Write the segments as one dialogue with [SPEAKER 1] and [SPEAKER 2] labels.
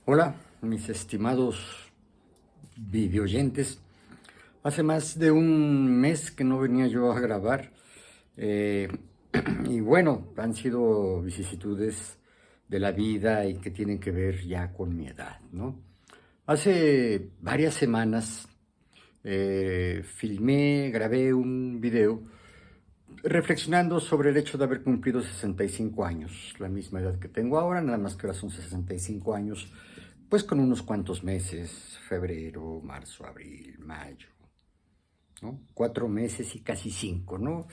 [SPEAKER 1] Hola, mis estimados videoyentes. Hace más de un mes que no venía yo a grabar. eh, y bueno, han sido vicisitudes de la vida y que tienen que ver ya con mi edad, ¿no? Hace varias semanas grabé un video reflexionando sobre el hecho de haber cumplido 65 años, la misma edad que tengo ahora, nada más que ahora son 65 años, pues con unos cuantos meses, febrero, marzo, abril, mayo, ¿no? 4 meses y casi 5, ¿no?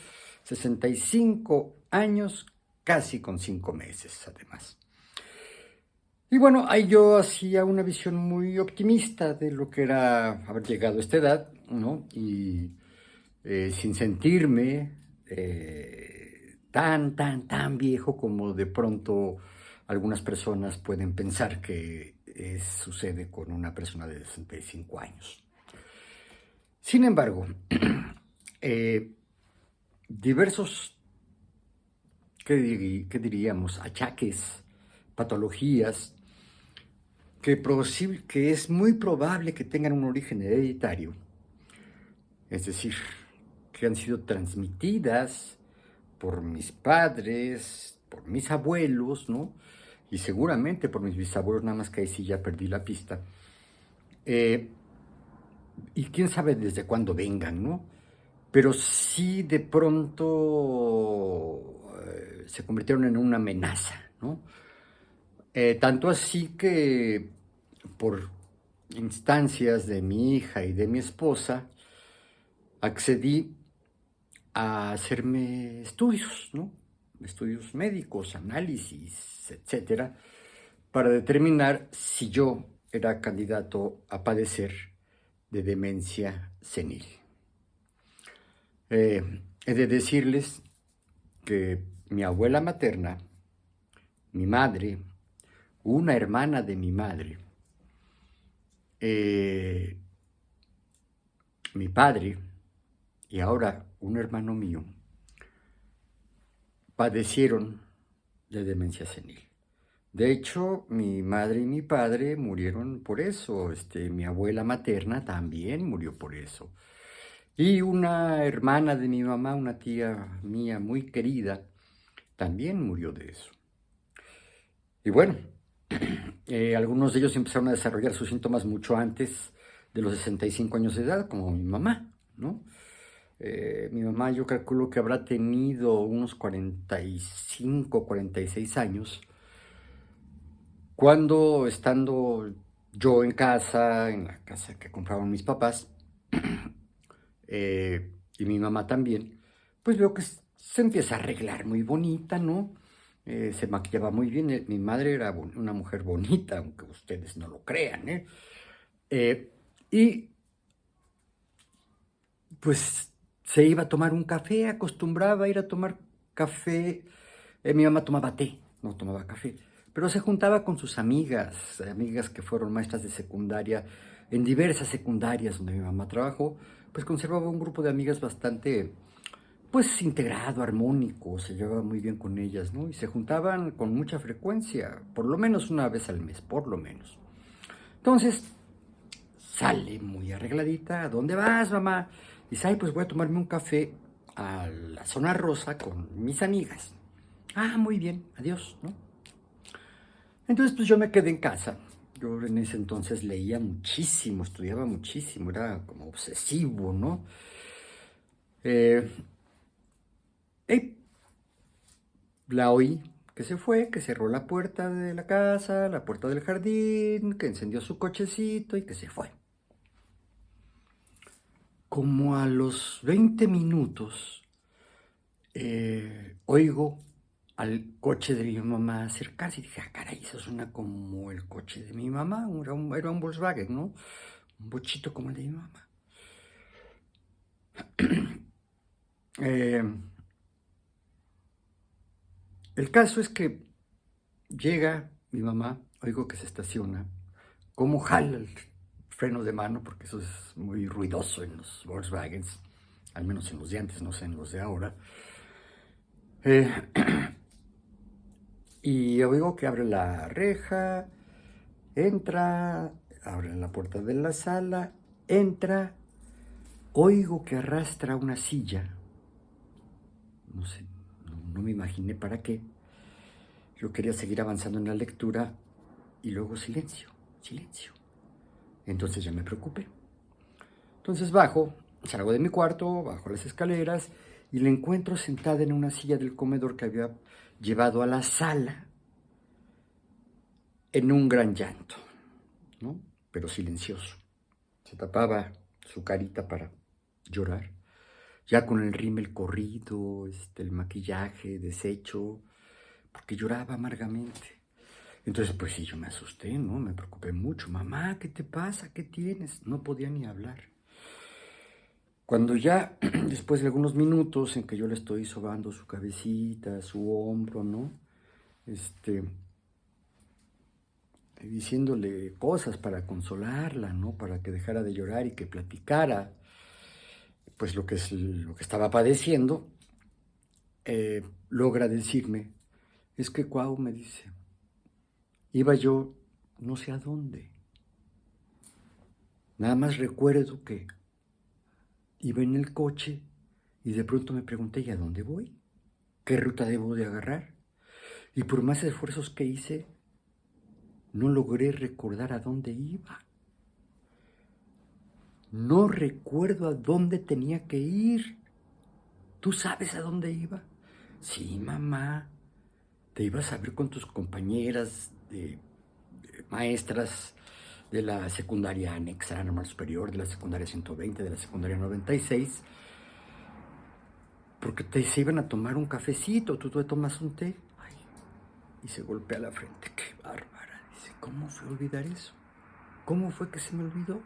[SPEAKER 1] 65 años, casi con 5 meses, además. Y bueno, ahí yo hacía una visión muy optimista de lo que era haber llegado a esta edad, ¿no? Y sin sentirme tan viejo como de pronto algunas personas pueden pensar que sucede con una persona de 65 años. Sin embargo, eh, diversos, ¿qué diríamos? Achaques, patologías, que es muy probable que tengan un origen hereditario, es decir, que han sido transmitidas por mis padres, por mis abuelos, ¿no? Y seguramente por mis bisabuelos, nada más que ahí sí ya perdí la pista. Y quién sabe desde cuándo vengan, ¿no? Pero sí de pronto se convirtieron en una amenaza, ¿no? Tanto así que por instancias de mi hija y de mi esposa, accedí a hacerme estudios, ¿no? Estudios médicos, análisis, etcétera, para determinar si yo era candidato a padecer de demencia senil. He de decirles que mi abuela materna, mi madre, una hermana de mi madre, mi padre y ahora un hermano mío padecieron de demencia senil. De hecho, mi madre y mi padre murieron por eso. Mi abuela materna también murió por eso. Y una hermana de mi mamá, una tía mía muy querida, también murió de eso. Y bueno, algunos de ellos empezaron a desarrollar sus síntomas mucho antes de los 65 años de edad, como mi mamá, ¿no? Mi mamá yo calculo que habrá tenido unos 45, 46 años, cuando estando yo en la casa que compraban mis papás, y mi mamá también, pues veo que se empieza a arreglar muy bonita, ¿no? Se maquillaba muy bien. Mi madre era una mujer bonita, aunque ustedes no lo crean, ¿eh? Y pues se iba a tomar un café, acostumbraba a ir a tomar café. Mi mamá tomaba té, no tomaba café, pero se juntaba con sus amigas que fueron maestras de secundaria en diversas secundarias donde mi mamá trabajó. Pues conservaba un grupo de amigas bastante, pues, integrado, armónico, se llevaba muy bien con ellas, ¿no? Y se juntaban con mucha frecuencia, por lo menos una vez al mes, por lo menos. Entonces, sale muy arregladita. ¿A dónde vas, mamá? Dice, ay, pues voy a tomarme un café a la zona rosa con mis amigas. Ah, muy bien, adiós, ¿no? Entonces, pues yo me quedé en casa. Yo en ese entonces leía muchísimo, estudiaba muchísimo, era como obsesivo, ¿no? Eh, y la oí que se fue, que cerró la puerta de la casa, la puerta del jardín, que encendió su cochecito y que se fue. Como a los 20 minutos, oigo al coche de mi mamá acercarse y dije, ah, caray, eso suena como el coche de mi mamá, era un Volkswagen, ¿no? Un bochito como el de mi mamá. Eh, el caso es que llega mi mamá, oigo que se estaciona, cómo jala el freno de mano, porque eso es muy ruidoso en los Volkswagens, al menos en los de antes, no sé en los de ahora. Y oigo que abre la reja Entra, abre la puerta de la sala, entra, oigo que arrastra una silla. No sé, no me imaginé para qué. Yo quería seguir avanzando en la lectura y luego silencio, silencio. Entonces ya me preocupé. Entonces bajo, salgo de mi cuarto, bajo las escaleras y la encuentro sentada en una silla del comedor que había llevado a la sala en un gran llanto, ¿no? Pero silencioso. Se tapaba su carita para llorar, ya con el rímel corrido, el maquillaje deshecho, porque lloraba amargamente. Entonces, pues sí, yo me asusté, ¿no? Me preocupé mucho. Mamá, ¿qué te pasa? ¿Qué tienes? No podía ni hablar. Cuando ya, después de algunos minutos en que yo le estoy sobando su cabecita, su hombro, ¿no? Diciéndole cosas para consolarla, ¿no? Para que dejara de llorar y que platicara, pues lo que estaba padeciendo, logra decirme, es que Cuau me dice, iba yo no sé a dónde. Nada más recuerdo que iba en el coche y de pronto me pregunté, ¿y a dónde voy? ¿Qué ruta debo de agarrar? Y por más esfuerzos que hice, no logré recordar a dónde iba. No recuerdo a dónde tenía que ir. ¿Tú sabes a dónde iba? Sí, mamá. Te ibas a ver con tus compañeras maestras de la secundaria anexa, normal superior, de la secundaria 120, de la secundaria 96, porque se iban a tomar un cafecito, tú te tomas un té. Ay, y se golpea la frente. ¡Qué bárbara! Dice, ¿cómo fue olvidar eso? ¿Cómo fue que se me olvidó?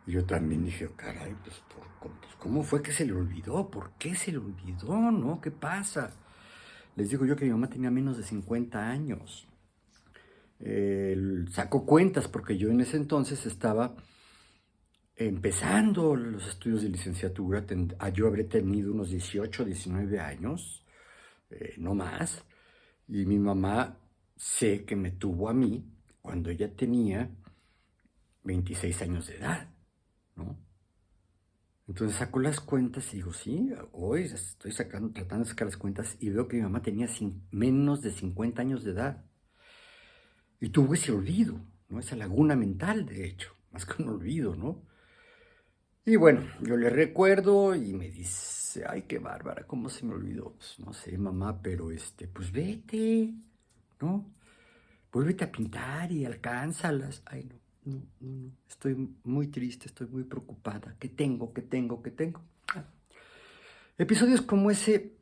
[SPEAKER 1] Y yo también dije, oh, caray, pues, ¿cómo fue que se le olvidó? ¿Por qué se le olvidó? ¿No? ¿Qué pasa? Les digo yo que mi mamá tenía menos de 50 años. Saco cuentas porque yo en ese entonces estaba empezando los estudios de licenciatura. Yo habré tenido unos 18, 19 años, no más. Y mi mamá sé que me tuvo a mí cuando ella tenía 26 años de edad, ¿no? Entonces saco las cuentas y digo, sí, hoy estoy tratando de sacar las cuentas y veo que mi mamá tenía menos de 50 años de edad. Y tuvo ese olvido, ¿no? Esa laguna mental, de hecho, más que un olvido, ¿no? Y bueno, yo le recuerdo y me dice, ay, qué bárbara, ¿cómo se me olvidó? Pues no sé, mamá, pero pues vete, ¿no? Vuélvete a pintar y alcánzalas. Ay, no. Estoy muy triste, estoy muy preocupada. ¿Qué tengo? Ah. Episodios como ese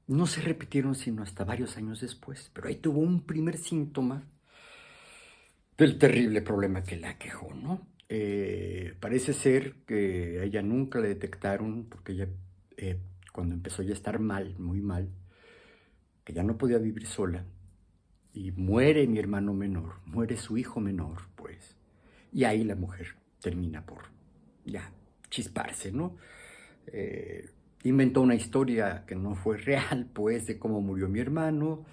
[SPEAKER 1] no se repitieron sino hasta varios años después, pero ahí tuvo un primer síntoma del terrible problema que la aquejó, ¿no? Parece ser que a ella nunca le detectaron, porque ella, cuando empezó ya a estar mal, muy mal, que ya no podía vivir sola, y muere mi hermano menor, muere su hijo menor, pues, y ahí la mujer termina por ya chisparse, ¿no? Inventó una historia que no fue real, pues, de cómo murió mi hermano.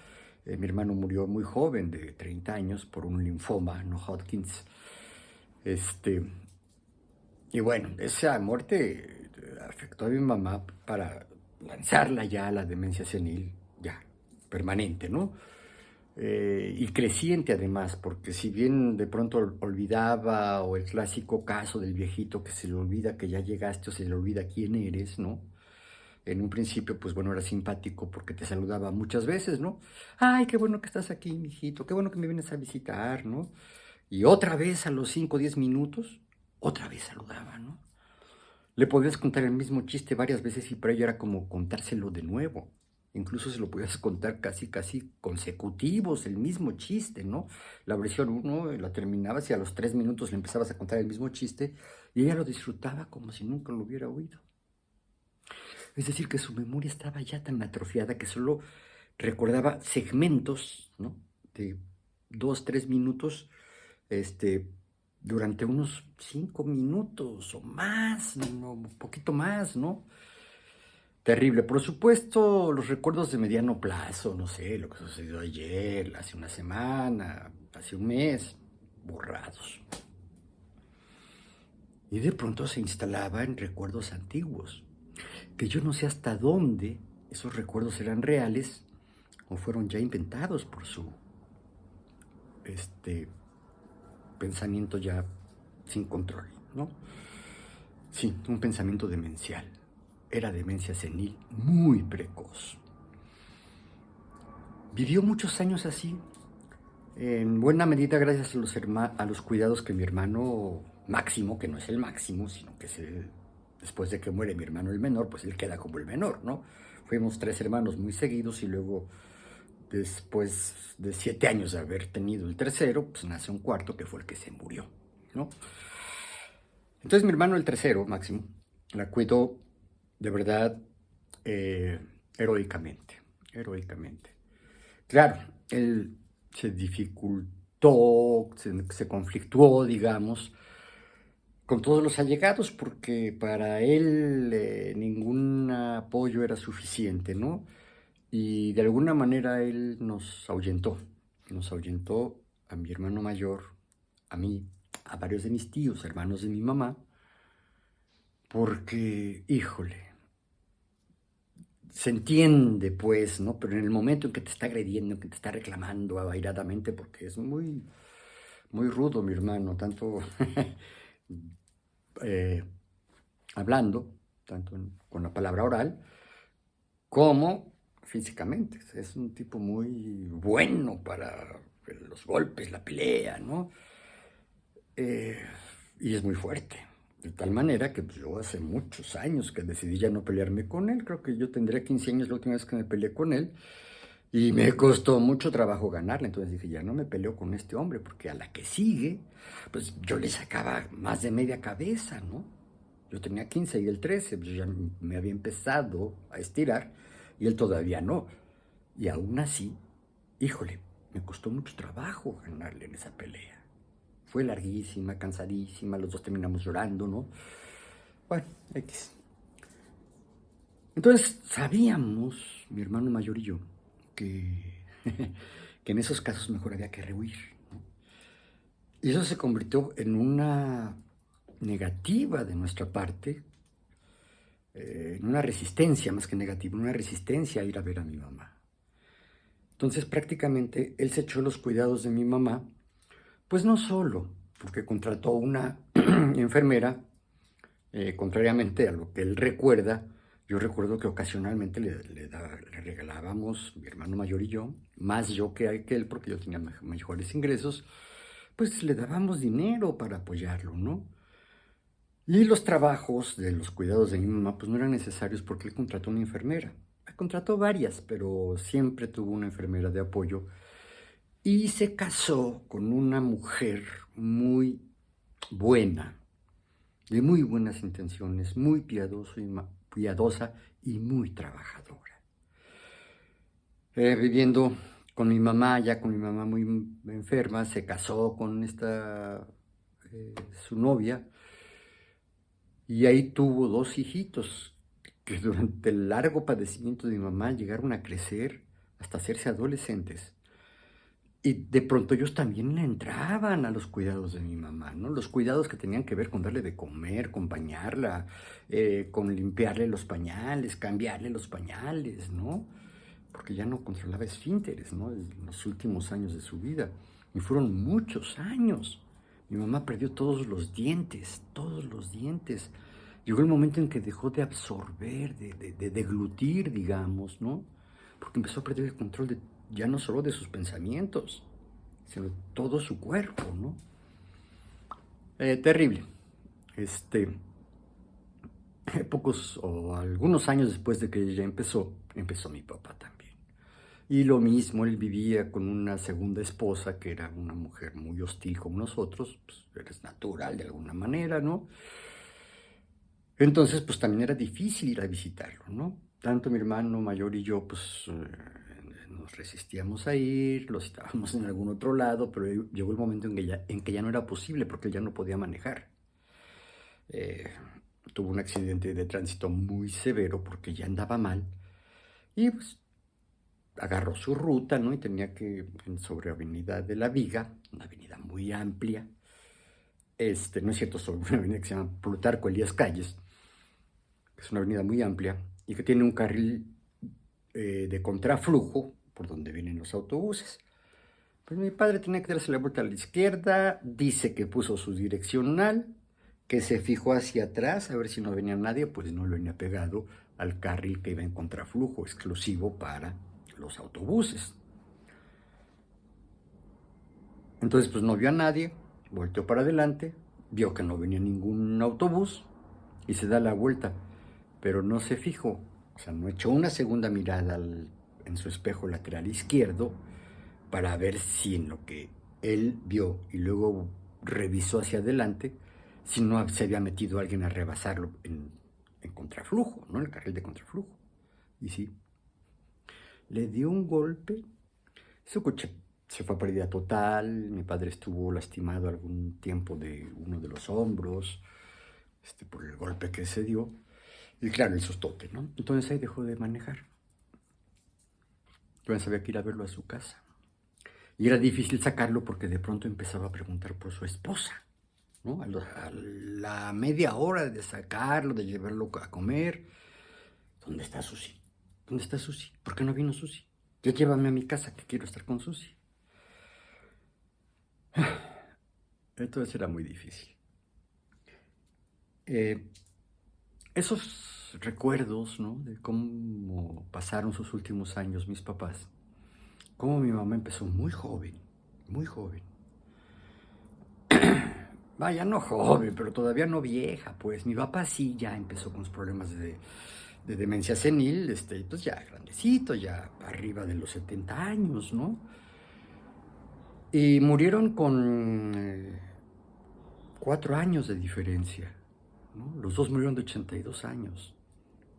[SPEAKER 1] Mi hermano murió muy joven, de 30 años, por un linfoma, no Hodgkins. Y bueno, esa muerte afectó a mi mamá para lanzarla ya a la demencia senil, ya, permanente, ¿no? Y creciente además, porque si bien de pronto olvidaba, o el clásico caso del viejito que se le olvida que ya llegaste o se le olvida quién eres, ¿no? En un principio, pues bueno, era simpático porque te saludaba muchas veces, ¿no? Ay, qué bueno que estás aquí, mijito, qué bueno que me vienes a visitar, ¿no? Y otra vez a los 5 o 10 minutos, otra vez saludaba, ¿no? Le podías contar el mismo chiste varias veces y para ella era como contárselo de nuevo. Incluso se lo podías contar casi consecutivos, el mismo chiste, ¿no? La versión 1 la terminabas y a los 3 minutos le empezabas a contar el mismo chiste y ella lo disfrutaba como si nunca lo hubiera oído. Es decir, que su memoria estaba ya tan atrofiada que solo recordaba segmentos, ¿no? De 2, 3 minutos, durante unos 5 minutos o más, un poquito más, ¿no? terrible. Por supuesto, los recuerdos de mediano plazo, no sé, lo que sucedió ayer, hace una semana, hace un mes, borrados. Y de pronto se instalaba en recuerdos antiguos, que yo no sé hasta dónde esos recuerdos eran reales o fueron ya inventados por su pensamiento ya sin control, ¿no? Sí, un pensamiento demencial. Era demencia senil muy precoz. Vivió muchos años así, en buena medida gracias a los cuidados que mi hermano Máximo, que no es el Máximo, sino que es después de que muere mi hermano el menor, pues él queda como el menor, ¿no? Fuimos 3 hermanos muy seguidos y luego, después de 7 años de haber tenido el tercero, pues nace un cuarto que fue el que se murió, ¿no? Entonces mi hermano el tercero, Máximo, la cuidó de verdad eh, heroicamente, heroicamente. Claro, él se dificultó, se conflictuó, digamos, con todos los allegados, porque para él ningún apoyo era suficiente, ¿no? Y de alguna manera él nos ahuyentó a mi hermano mayor, a mí, a varios de mis tíos, hermanos de mi mamá, porque, híjole, se entiende, pues, ¿no? Pero en el momento en que te está agrediendo, en que te está reclamando airadamente, porque es muy, muy rudo, mi hermano, tanto eh, hablando, tanto con la palabra oral, como físicamente. Es un tipo muy bueno para los golpes, la pelea, ¿no? Eh, y es muy fuerte. De tal manera que pues, yo hace muchos años que decidí ya no pelearme con él. Creo que yo tendría 15 años la última vez que me peleé con él. Y me costó mucho trabajo ganarle. Entonces dije, ya no me peleo con este hombre, porque a la que sigue, pues yo le sacaba más de media cabeza, ¿no? Yo tenía 15 y él 13, pues yo ya me había empezado a estirar y él todavía no. Y aún así, híjole, me costó mucho trabajo ganarle en esa pelea. Fue larguísima, cansadísima, los dos terminamos llorando, ¿no? Bueno, X. Entonces sabíamos, mi hermano mayor y yo, que, que en esos casos mejor había que rehuir, ¿no? Y eso se convirtió en una negativa de nuestra parte, en una resistencia más que negativa, una resistencia a ir a ver a mi mamá. Entonces prácticamente él se echó los cuidados de mi mamá, pues no solo porque contrató una enfermera, contrariamente a lo que él recuerda. Yo recuerdo que ocasionalmente le regalábamos, mi hermano mayor y yo, más yo que él, porque yo tenía mejores ingresos, pues le dábamos dinero para apoyarlo, ¿no? Y los trabajos de los cuidados de mi mamá, pues no eran necesarios porque él contrató una enfermera. Contrató varias, pero siempre tuvo una enfermera de apoyo. Y se casó con una mujer muy buena, de muy buenas intenciones, muy piadosa y muy trabajadora. Viviendo con mi mamá, ya con mi mamá muy enferma, se casó con su novia, y ahí tuvo 2 hijitos que durante el largo padecimiento de mi mamá llegaron a crecer hasta hacerse adolescentes. Y de pronto ellos también le entraban a los cuidados de mi mamá, ¿no? Los cuidados que tenían que ver con darle de comer, con bañarla, con limpiarle los pañales, cambiarle los pañales, ¿no? Porque ya no controlaba esfínteres, ¿no? En los últimos años de su vida. Y fueron muchos años. Mi mamá perdió todos los dientes, todos los dientes. Llegó el momento en que dejó de absorber, de deglutir, digamos, ¿no? Porque empezó a perder el control ya no solo de sus pensamientos, sino de todo su cuerpo, ¿no? Terrible. Pocos o algunos años después de que ella empezó mi papá también. Y lo mismo, él vivía con una segunda esposa que era una mujer muy hostil como nosotros, pues eres natural de alguna manera, ¿no? Entonces, pues también era difícil ir a visitarlo, ¿no? Tanto mi hermano mayor y yo, pues nos resistíamos a ir, los estábamos en algún otro lado, pero llegó el momento en que ya no era posible porque él ya no podía manejar. tuvo un accidente de tránsito muy severo porque ya andaba mal y pues agarró su ruta, ¿no? Y tenía que, sobre Avenida de la Viga, una avenida muy amplia, no es cierto, sobre una avenida que se llama Plutarco Elías Calles, que es una avenida muy amplia y que tiene un carril de contraflujo por donde vienen los autobuses. Pues mi padre tenía que darse la vuelta a la izquierda, dice que puso su direccional, que se fijó hacia atrás a ver si no venía nadie, pues no lo venía pegado al carril que iba en contraflujo, exclusivo para los autobuses. Entonces pues no vio a nadie, volteó para adelante, vio que no venía ningún autobús y se da la vuelta, pero no se fijó, o sea, no echó una segunda mirada en su espejo lateral izquierdo para ver si en lo que él vio y luego revisó hacia adelante, si no se había metido alguien a rebasarlo en contraflujo, ¿no? En el carril de contraflujo. Y sí, le dio un golpe, su coche se fue a pérdida total, mi padre estuvo lastimado algún tiempo de uno de los hombros, por el golpe que se dio, y claro, el sustote, ¿no? Entonces ahí dejó de manejar. Entonces había que ir a verlo a su casa. Y era difícil sacarlo porque de pronto empezaba a preguntar por su esposa, ¿no? A la media hora de sacarlo, de llevarlo a comer. ¿Dónde está Susi? ¿Dónde está Susi? ¿Por qué no vino Susi? Ya llévame a mi casa, que quiero estar con Susi. Entonces era muy difícil. Esos recuerdos, ¿no? De cómo pasaron sus últimos años mis papás. Cómo mi mamá empezó muy joven, muy joven. Vaya, no joven, pero todavía no vieja, pues. Mi papá sí ya empezó con los problemas de demencia senil, pues ya grandecito, ya arriba de los 70 años, ¿no? Y murieron con 4 años de diferencia, ¿no? Los dos murieron de 82 años.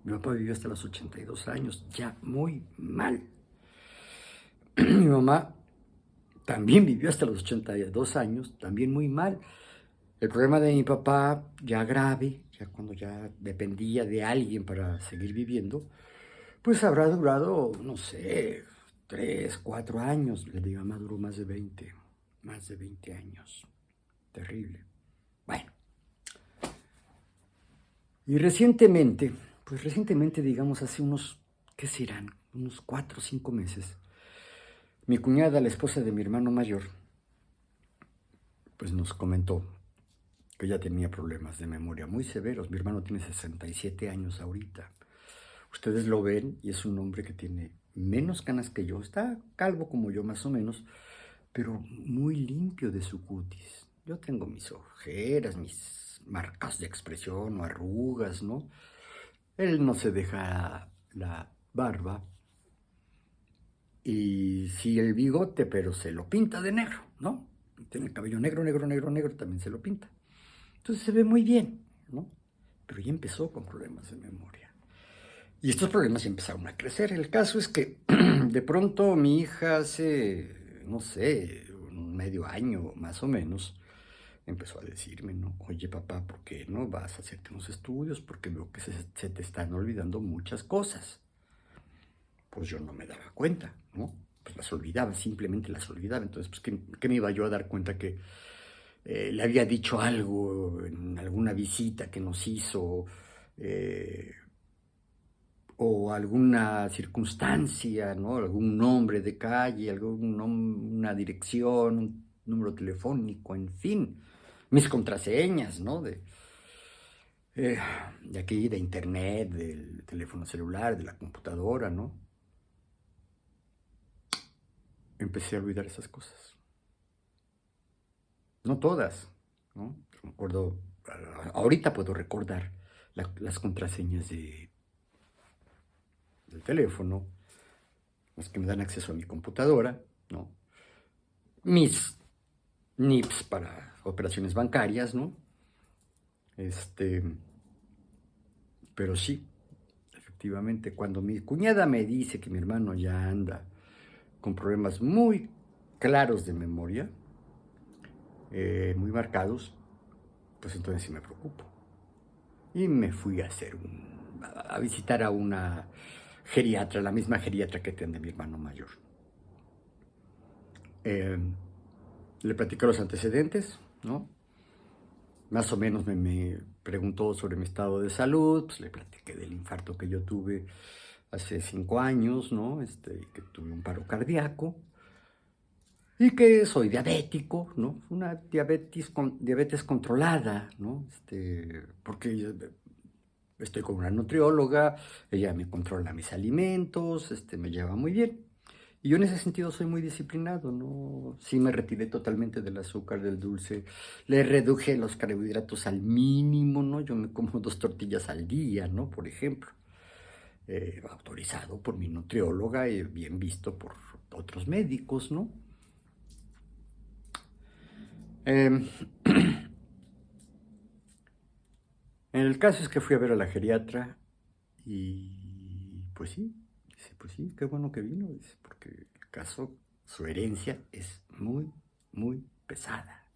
[SPEAKER 1] Mi papá vivió hasta los 82 años, ya muy mal. Mi mamá también vivió hasta los 82 años, también muy mal. El problema de mi papá, ya grave, ya cuando ya dependía de alguien para seguir viviendo, pues habrá durado, no sé, 3, 4 años. El de mi mamá duró más de 20 años. Terrible. Bueno. Y recientemente, pues recientemente, digamos, hace unos, ¿qué serán? Unos 4 o 5 meses, mi cuñada, la esposa de mi hermano mayor, pues nos comentó que ella tenía problemas de memoria muy severos. Mi hermano tiene 67 años ahorita. Ustedes lo ven y es un hombre que tiene menos canas que yo. Está calvo como yo más o menos, pero muy limpio de su cutis. Yo tengo mis ojeras, mis marcas de expresión o arrugas, ¿no? Él no se deja la barba y sí el bigote, pero se lo pinta de negro, ¿no? Tiene el cabello negro, negro, negro, negro, también se lo pinta. Entonces se ve muy bien, ¿no? Pero ya empezó con problemas de memoria. Y estos problemas ya empezaron a crecer. El caso es que de pronto mi hija hace, no sé, un medio año más o menos, empezó a decirme, ¿no? Oye, papá, ¿por qué no vas a hacerte unos estudios? Porque veo que se te están olvidando muchas cosas. Pues yo no me daba cuenta, ¿no? Pues las olvidaba, simplemente las olvidaba. Entonces, pues, ¿qué me iba yo a dar cuenta que le había dicho algo en alguna visita que nos hizo, o alguna circunstancia, ¿no? Algún nombre de calle, una dirección, un número telefónico, en fin, mis contraseñas, ¿no? De aquí, de internet, del teléfono celular, de la computadora, ¿no? Empecé a olvidar esas cosas. No todas, ¿no? Me acuerdo, ahorita puedo recordar las contraseñas del teléfono, las que me dan acceso a mi computadora, ¿no? Mis NIPS para operaciones bancarias, ¿no? Pero sí, efectivamente, cuando mi cuñada me dice que mi hermano ya anda con problemas muy claros de memoria, muy marcados, pues entonces sí me preocupo. y me fui a visitar a una geriatra, la misma geriatra que tiene mi hermano mayor. Le platicé los antecedentes, ¿no? Más o menos me preguntó sobre mi estado de salud, pues le platiqué del infarto que yo tuve hace 5 años, ¿no? Que tuve un paro cardíaco y que soy diabético, ¿no? Una diabetes controlada, ¿no? Porque yo estoy con una nutrióloga, ella me controla mis alimentos, me lleva muy bien. Y yo en ese sentido soy muy disciplinado, ¿no? Sí me retiré totalmente del azúcar, del dulce, le reduje los carbohidratos al mínimo, ¿no? Yo me como 2 tortillas al día, ¿no? Por ejemplo, autorizado por mi nutrióloga y bien visto por otros médicos, ¿no? Eh, el caso es que fui a ver a la geriatra y pues sí, dice, pues sí, qué bueno que vino, dice, porque el caso, su herencia es muy, muy pesada.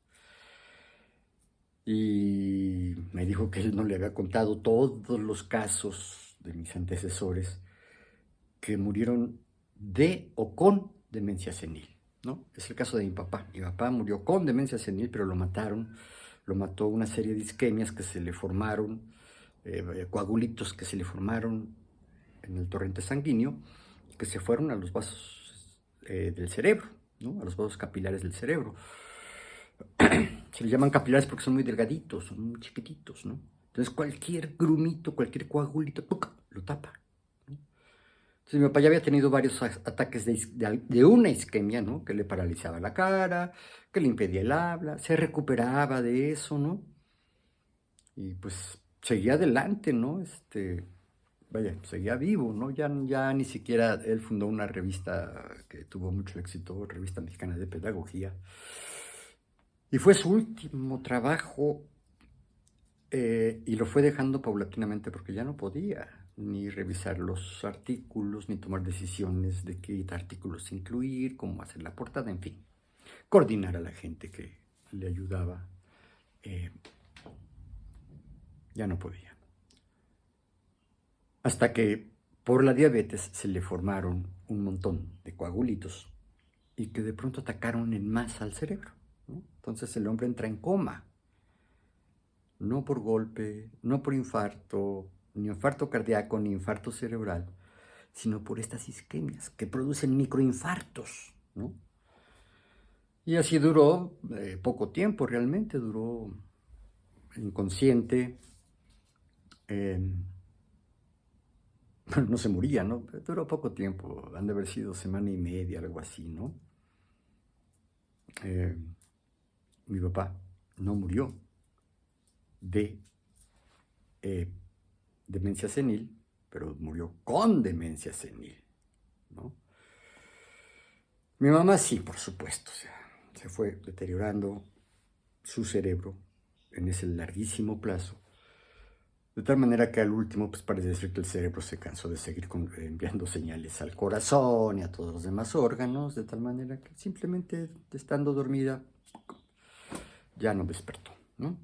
[SPEAKER 1] Y me dijo que él no le había contado todos los casos de mis antecesores que murieron de o con demencia senil, ¿no? Es el caso de mi papá. Mi papá murió con demencia senil, pero lo mataron. Lo mató una serie de isquemias que se le formaron, coagulitos que se le formaron en el torrente sanguíneo, que se fueron a los vasos del cerebro, ¿no? A los vasos capilares del cerebro. Se les llaman capilares porque son muy delgaditos, son muy chiquititos, ¿no? Entonces cualquier grumito, cualquier coagulito, ¡puc!, lo tapa, ¿no? Entonces mi papá ya había tenido varios ataques de una isquemia, ¿no? Que le paralizaba la cara, que le impedía el habla, se recuperaba de eso, ¿no? Y pues seguía adelante, ¿no? Vaya, seguía vivo, ¿no? Ya ni siquiera él fundó una revista que tuvo mucho éxito, Revista Mexicana de Pedagogía. Y fue su último trabajo y lo fue dejando paulatinamente porque ya no podía ni revisar los artículos, ni tomar decisiones de qué artículos incluir, cómo hacer la portada, en fin. Coordinar a la gente que le ayudaba. Ya no podía. Hasta que por la diabetes se le formaron un montón de coagulitos y que de pronto atacaron en masa al cerebro, ¿no? Entonces el hombre entra en coma. No por golpe, no por infarto, ni infarto cardíaco, ni infarto cerebral, sino por estas isquemias que producen microinfartos, ¿no? Y así duró poco tiempo, realmente duró inconsciente, bueno, no se moría, ¿no? Pero duró poco tiempo, han de haber sido semana y media, algo así, ¿no? Mi papá no murió de demencia senil, pero murió con demencia senil, ¿no? Mi mamá sí, por supuesto, o sea, se fue deteriorando su cerebro en ese larguísimo plazo, de tal manera que al último, pues parece decir que el cerebro se cansó de seguir enviando señales al corazón y a todos los demás órganos, de tal manera que simplemente estando dormida ya no despertó, ¿no?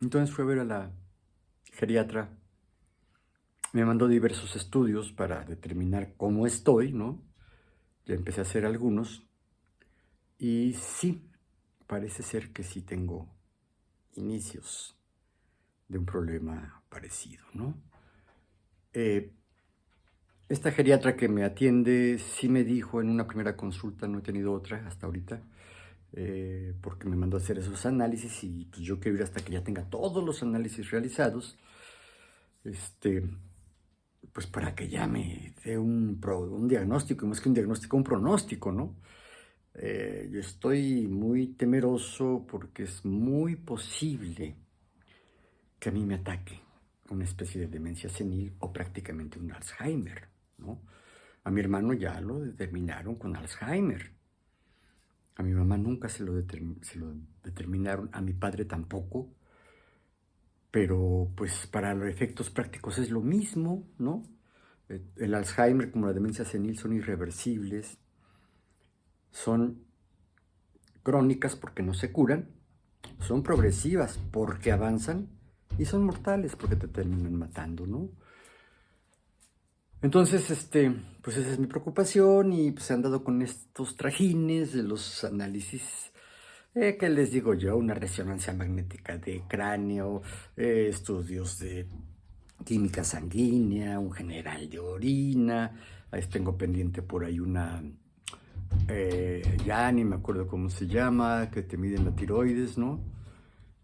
[SPEAKER 1] Entonces fue a ver a la geriatra, me mandó diversos estudios para determinar cómo estoy, ¿no? Ya empecé a hacer algunos y sí, parece ser que sí tengo inicios de un problema parecido, ¿no? Esta geriatra que me atiende sí me dijo en una primera consulta, no he tenido otra hasta ahorita, porque me mandó a hacer esos análisis y pues yo quiero ir hasta que ya tenga todos los análisis realizados, pues para que ya me dé un diagnóstico, y más que un diagnóstico, un pronóstico, ¿no? Yo estoy muy temeroso porque es muy posible que a mí me ataque una especie de demencia senil o prácticamente un Alzheimer, ¿no? A mi hermano ya lo determinaron con Alzheimer. A mi mamá nunca se lo determinaron, a mi padre tampoco, pero pues para los efectos prácticos es lo mismo, ¿no? El Alzheimer como la demencia senil son irreversibles, son crónicas porque no se curan, son progresivas porque avanzan y son mortales porque te terminan matando, ¿no? Entonces, pues esa es mi preocupación y pues he andado con estos trajines de los análisis, ¿qué les digo yo? Una resonancia magnética de cráneo, estudios de química sanguínea, un general de orina, tengo pendiente por ahí una, ya ni me acuerdo cómo se llama, que te miden la tiroides, ¿no?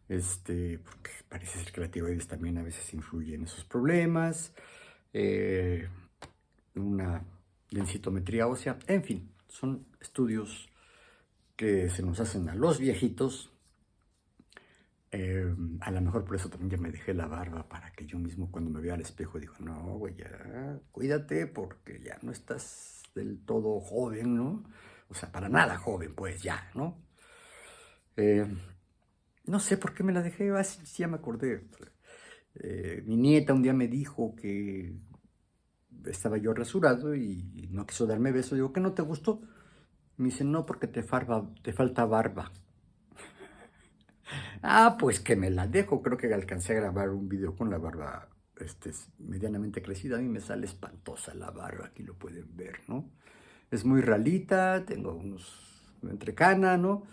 [SPEAKER 1] Porque parece ser que la tiroides también a veces influye en esos problemas. Una densitometría ósea, en fin, son estudios que se nos hacen a los viejitos. A lo mejor por eso también ya me dejé la barba, para que yo mismo cuando me vea al espejo digo, no, güey, ya cuídate porque ya no estás del todo joven, ¿no? O sea, para nada joven, pues ya, ¿no? Eh, no sé por qué me la dejé, así sí, ya me acordé. Mi nieta un día me dijo que estaba yo rasurado y no quiso darme beso. Digo, ¿qué no te gustó? Me dice, no, porque te falta barba. Ah, pues que me la dejo. Creo que alcancé a grabar un video con la barba medianamente crecida. A mí me sale espantosa la barba, aquí lo pueden ver, ¿no? Es muy ralita, tengo unos entrecana, ¿no?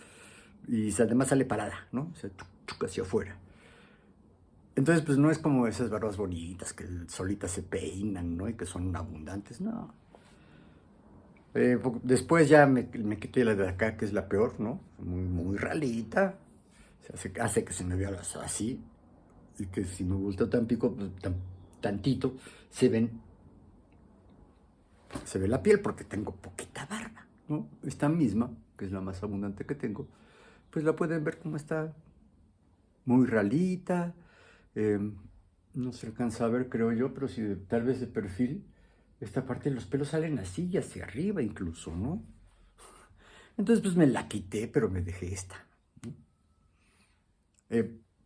[SPEAKER 1] Y además sale parada, ¿no? O sea, chuc hacia afuera. Entonces, pues no es como esas barbas bonitas que solitas se peinan, ¿no? Y que son abundantes, no. Después ya me quité la de acá, que es la peor, ¿no? Muy ralita. Hace que se me vea así. Y que si me volteo tan pico, pues, tantito, se ve la piel porque tengo poquita barba, ¿no? Esta misma, que es la más abundante que tengo, pues la pueden ver como está muy ralita. eh, no se alcanza a ver, creo yo, pero si tal vez de perfil, esta parte de los pelos salen así y hacia arriba incluso, ¿no? Entonces pues me la quité, pero me dejé esta, ¿no?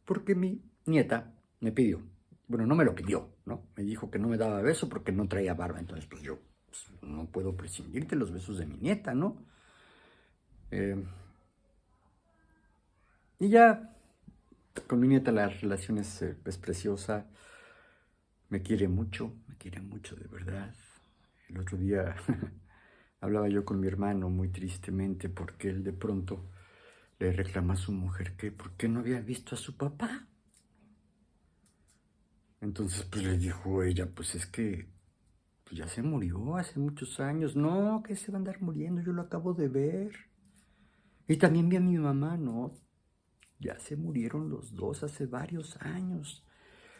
[SPEAKER 1] Porque mi nieta me pidió, bueno, no me lo pidió, ¿no? Me dijo que no me daba beso porque no traía barba, entonces pues yo pues, no puedo prescindir de los besos de mi nieta, ¿no? Eh, y ya con mi nieta la relación es preciosa, me quiere mucho de verdad. El otro día hablaba yo con mi hermano muy tristemente porque él de pronto le reclama a su mujer que por qué no había visto a su papá. Entonces pues le dijo ella, pues es que pues, ya se murió hace muchos años. No, que se va a andar muriendo, yo lo acabo de ver. Y también vi a mi mamá, no, ya se murieron los dos hace varios años.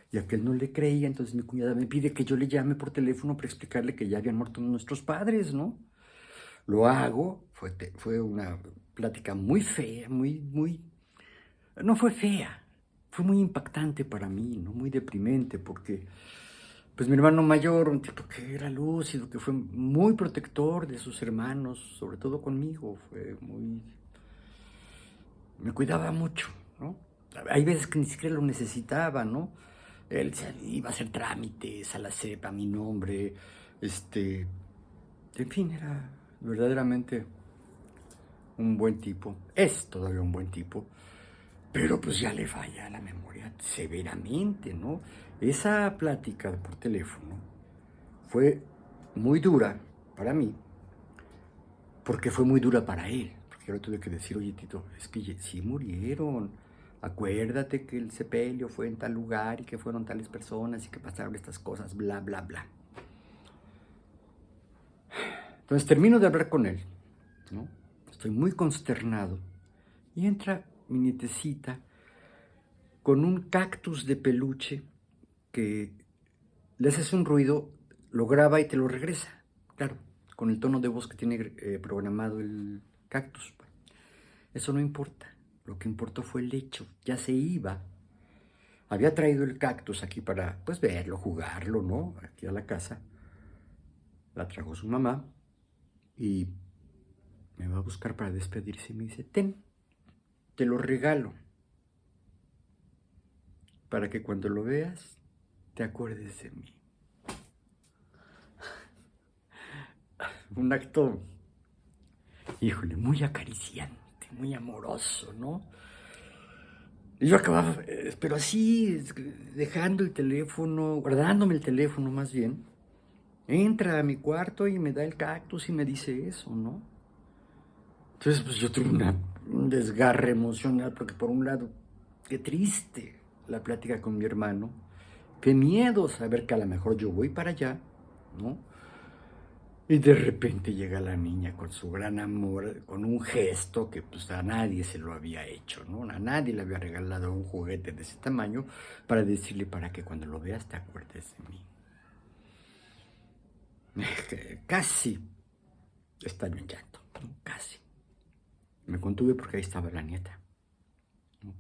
[SPEAKER 1] Y aquel no le creía, entonces mi cuñada me pide que yo le llame por teléfono para explicarle que ya habían muerto nuestros padres, ¿no? Lo hago, fue una plática muy fea, no fue fea, fue muy impactante para mí, ¿no? Muy deprimente, porque pues mi hermano mayor, un tipo que era lúcido, que fue muy protector de sus hermanos, sobre todo conmigo, me cuidaba mucho, ¿no? Hay veces que ni siquiera lo necesitaba, ¿no? Él iba a hacer trámites a la CEP a mi nombre, en fin, era verdaderamente un buen tipo, es todavía un buen tipo, pero pues ya le falla la memoria severamente, ¿no? Esa plática por teléfono fue muy dura para mí, porque fue muy dura para él, porque yo le tuve que decir, oye Tito, es que sí murieron, acuérdate que el sepelio fue en tal lugar y que fueron tales personas y que pasaron estas cosas, bla, bla, bla. Entonces termino de hablar con él, ¿no? Estoy muy consternado y entra mi nietecita con un cactus de peluche que le haces un ruido, lo graba y te lo regresa. Claro, con el tono de voz que tiene programado el cactus. Eso no importa. Lo que importó fue el hecho. Ya se iba. Había traído el cactus aquí para, pues, verlo, jugarlo, ¿no? Aquí a la casa. La trajo su mamá y me va a buscar para despedirse y me dice, ten, te lo regalo para que cuando lo veas te acuerdes de mí. Un acto, híjole, muy acariciante, muy amoroso, ¿no? Y yo acababa, pero así, dejando el teléfono, guardándome el teléfono más bien, entra a mi cuarto y me da el cactus y me dice eso, ¿no? Entonces, pues yo tuve un desgarre emocional, porque por un lado, qué triste la plática con mi hermano, qué miedo saber que a lo mejor yo voy para allá, ¿no? Y de repente llega la niña con su gran amor, con un gesto que pues a nadie se lo había hecho, ¿no? A nadie le había regalado un juguete de ese tamaño para decirle para que cuando lo veas te acuerdes de mí. Casi estalló en llanto, ¿no? Casi. Me contuve porque ahí estaba la nieta, ¿no?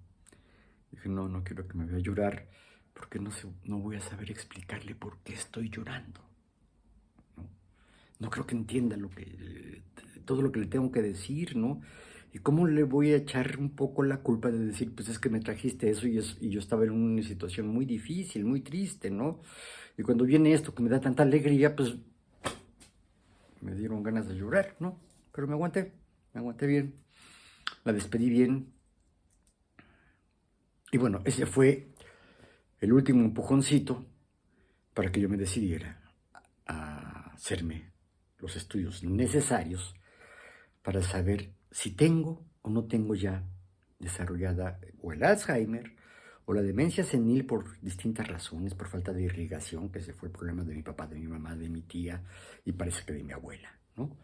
[SPEAKER 1] Dije, no, no quiero que me vea llorar porque no voy a saber explicarle por qué estoy llorando, ¿no? No creo que entienda todo lo que le tengo que decir, ¿no? ¿Y cómo le voy a echar un poco la culpa de decir, pues es que me trajiste eso y yo estaba en una situación muy difícil, muy triste, ¿no? Y cuando viene esto que me da tanta alegría, pues me dieron ganas de llorar, ¿no? Pero me aguanté bien, la despedí bien. Y bueno, ese fue el último empujoncito para que yo me decidiera a hacerme los estudios necesarios para saber si tengo o no tengo ya desarrollada o el Alzheimer o la demencia senil por distintas razones, por falta de irrigación, que ese fue el problema de mi papá, de mi mamá, de mi tía y parece que de mi abuela, ¿no?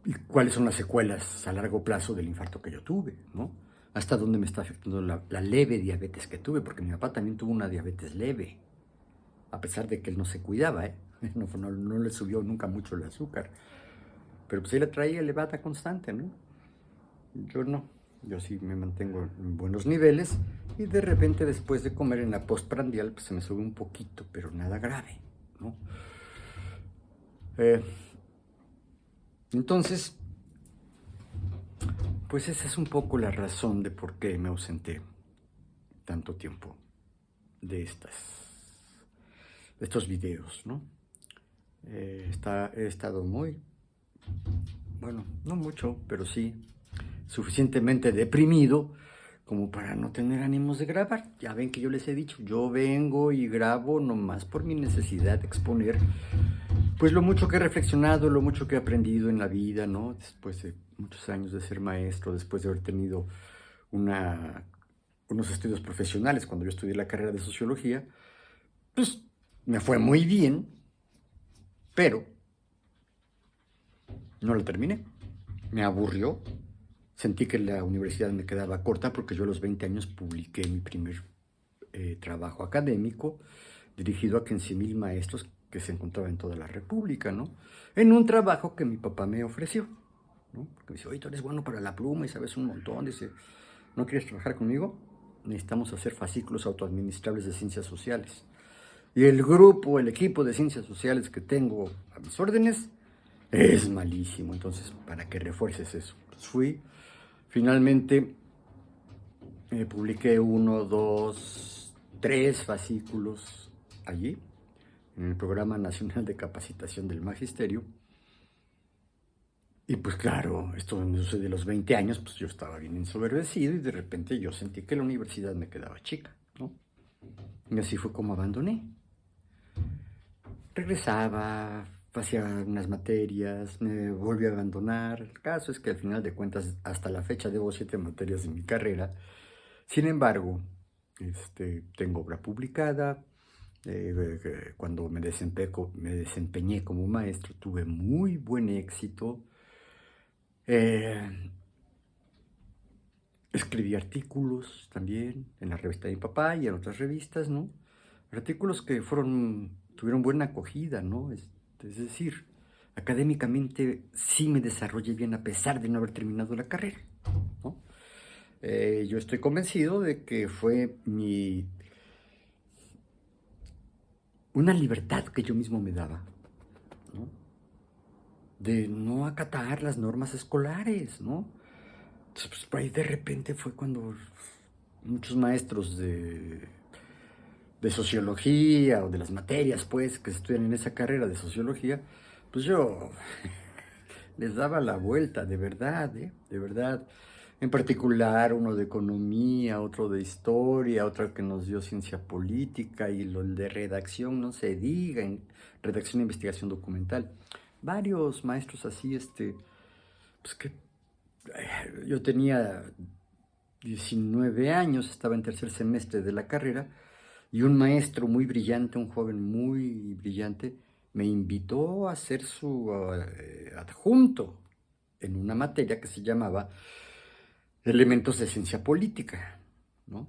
[SPEAKER 1] ¿Y cuáles son las secuelas a largo plazo del infarto que yo tuve, ¿no? Hasta dónde me está afectando la leve diabetes que tuve, porque mi papá también tuvo una diabetes leve, a pesar de que él no se cuidaba, ¿eh? No le subió nunca mucho el azúcar, pero pues él la traía elevada constante, ¿no? Yo no, yo sí me mantengo en buenos niveles y de repente después de comer en la postprandial pues se me sube un poquito, pero nada grave, ¿no? Entonces, pues esa es un poco la razón de por qué me ausenté tanto tiempo de estos videos, ¿no? He estado muy, bueno, no mucho, pero sí suficientemente deprimido como para no tener ánimos de grabar. Ya ven que yo les he dicho, yo vengo y grabo nomás por mi necesidad de exponer pues lo mucho que he reflexionado, lo mucho que he aprendido en la vida, ¿no? Después de muchos años de ser maestro, después de haber tenido unos estudios profesionales cuando yo estudié la carrera de sociología, pues me fue muy bien, pero no la terminé. Me aburrió. Sentí que la universidad me quedaba corta porque yo a los 20 años publiqué mi primer trabajo académico dirigido a 15,000 maestros que se encontraban en toda la República, ¿no? En un trabajo que mi papá me ofreció, ¿no? Porque me dice, oye, tú eres bueno para la pluma y sabes un montón. Dice, ¿no quieres trabajar conmigo? Necesitamos hacer fascículos autoadministrables de ciencias sociales. Y el equipo de ciencias sociales que tengo a mis órdenes es malísimo. Entonces, para que refuerces eso. Pues fui, finalmente publiqué 1, 2, 3 fascículos allí, en el Programa Nacional de Capacitación del Magisterio. Y pues claro, esto me sucedió a los 20 años, pues yo estaba bien ensoberbecido y de repente yo sentí que la universidad me quedaba chica, ¿no? Y así fue como abandoné. Regresaba, hacía unas materias, me volví a abandonar. El caso es que al final de cuentas, hasta la fecha debo 7 materias de mi carrera. Sin embargo, tengo obra publicada. Cuando me desempeñé como maestro, tuve muy buen éxito. Escribí artículos también en la revista de mi papá y en otras revistas, ¿no? Artículos que tuvieron buena acogida, ¿no? Es decir, académicamente sí me desarrollé bien a pesar de no haber terminado la carrera, ¿no? Yo estoy convencido de que fue una libertad que yo mismo me daba, ¿no? De no acatar las normas escolares, ¿no? Entonces, pues, por ahí de repente fue cuando muchos maestros de sociología o de las materias, pues, que se estudian en esa carrera de sociología, pues yo les daba la vuelta, de verdad, de verdad. En particular, uno de economía, otro de historia, otro que nos dio ciencia política y el de redacción, no se diga, en redacción e investigación documental. Varios maestros así, pues que yo tenía 19 años, estaba en tercer semestre de la carrera, y un maestro muy brillante, un joven muy brillante, me invitó a ser su adjunto en una materia que se llamaba Elementos de Ciencia Política, ¿no?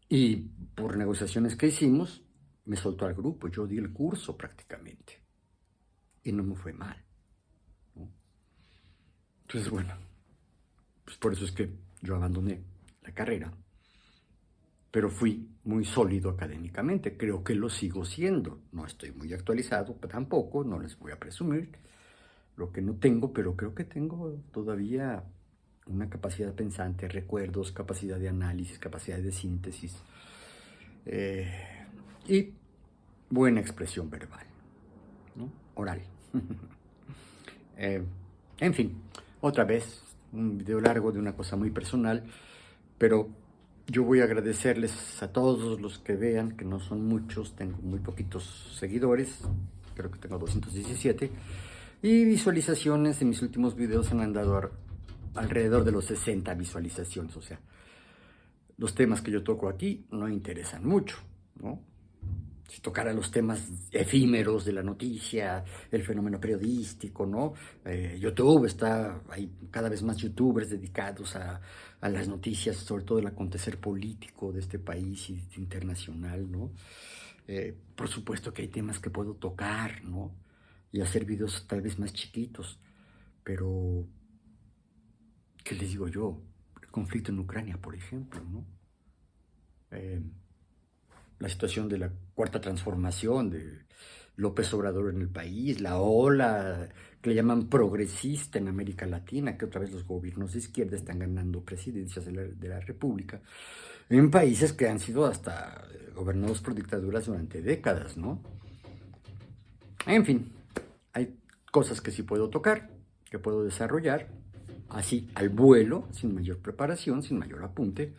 [SPEAKER 1] Y por negociaciones que hicimos, me soltó al grupo, yo di el curso prácticamente, y no me fue mal, ¿no? Entonces, bueno, pues por eso es que yo abandoné la carrera, pero fui muy sólido académicamente, creo que lo sigo siendo, no estoy muy actualizado tampoco, no les voy a presumir lo que no tengo, pero creo que tengo todavía una capacidad pensante, recuerdos, capacidad de análisis, capacidad de síntesis y buena expresión verbal, ¿no? Oral. En fin, otra vez, un video largo de una cosa muy personal, pero yo voy a agradecerles a todos los que vean, que no son muchos, tengo muy poquitos seguidores, creo que tengo 217, y visualizaciones en mis últimos videos han andado alrededor de los 60 visualizaciones, o sea, los temas que yo toco aquí no interesan mucho, ¿no? Si tocara los temas efímeros de la noticia, el fenómeno periodístico, ¿no? YouTube, hay cada vez más youtubers dedicados a las noticias, sobre todo el acontecer político de este país y internacional, ¿no? Por supuesto que hay temas que puedo tocar, ¿no? Y hacer videos tal vez más chiquitos, pero, ¿qué les digo yo? El conflicto en Ucrania, por ejemplo, ¿no? La situación de la cuarta transformación de López Obrador en el país, la ola que le llaman progresista en América Latina, que otra vez los gobiernos de izquierda están ganando presidencias de la República, en países que han sido hasta gobernados por dictaduras durante décadas, ¿no? En fin, hay cosas que sí puedo tocar, que puedo desarrollar, así al vuelo, sin mayor preparación, sin mayor apunte,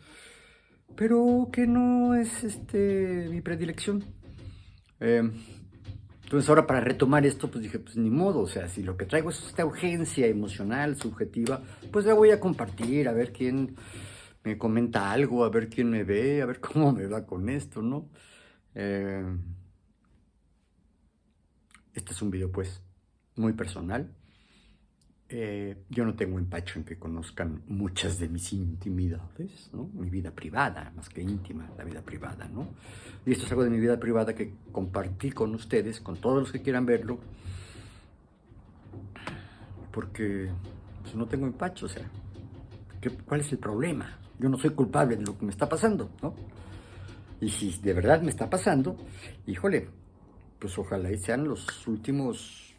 [SPEAKER 1] pero que no es mi predilección. Entonces ahora para retomar esto, pues dije, pues ni modo, o sea, si lo que traigo es esta urgencia emocional, subjetiva, pues la voy a compartir, a ver quién me comenta algo, a ver quién me ve, a ver cómo me va con esto, ¿no? Este es un video pues muy personal. Yo no tengo empacho en que conozcan muchas de mis intimidades, ¿no? Mi vida privada, más que íntima, la vida privada, ¿no? Y esto es algo de mi vida privada que compartí con ustedes, con todos los que quieran verlo, porque pues, no tengo empacho, o sea, ¿cuál es el problema? Yo no soy culpable de lo que me está pasando, ¿no? Y si de verdad me está pasando, híjole, pues ojalá y sean los últimos...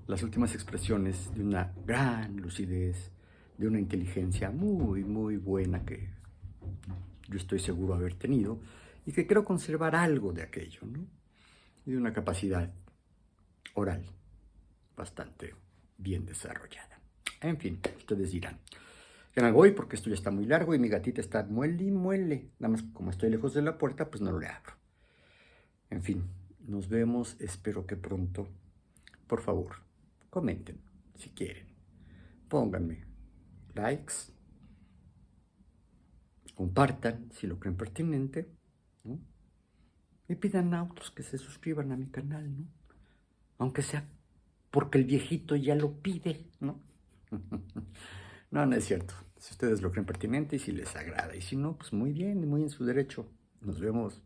[SPEAKER 1] las últimas expresiones de una gran lucidez, de una inteligencia muy, muy buena que yo estoy seguro haber tenido y que quiero conservar algo de aquello, ¿no? Y de una capacidad oral bastante bien desarrollada. En fin, ustedes dirán. Ya me voy porque esto ya está muy largo y mi gatita está muele y muele. Nada más como estoy lejos de la puerta, pues no lo le abro. En fin, nos vemos, espero que pronto. Por favor, comenten si quieren. Pónganme likes. Compartan si lo creen pertinente, ¿no? Y pidan a otros que se suscriban a mi canal, ¿no? Aunque sea porque el viejito ya lo pide, ¿no? No, no es cierto. Si ustedes lo creen pertinente y si les agrada. Y si no, pues muy bien, muy en su derecho. Nos vemos.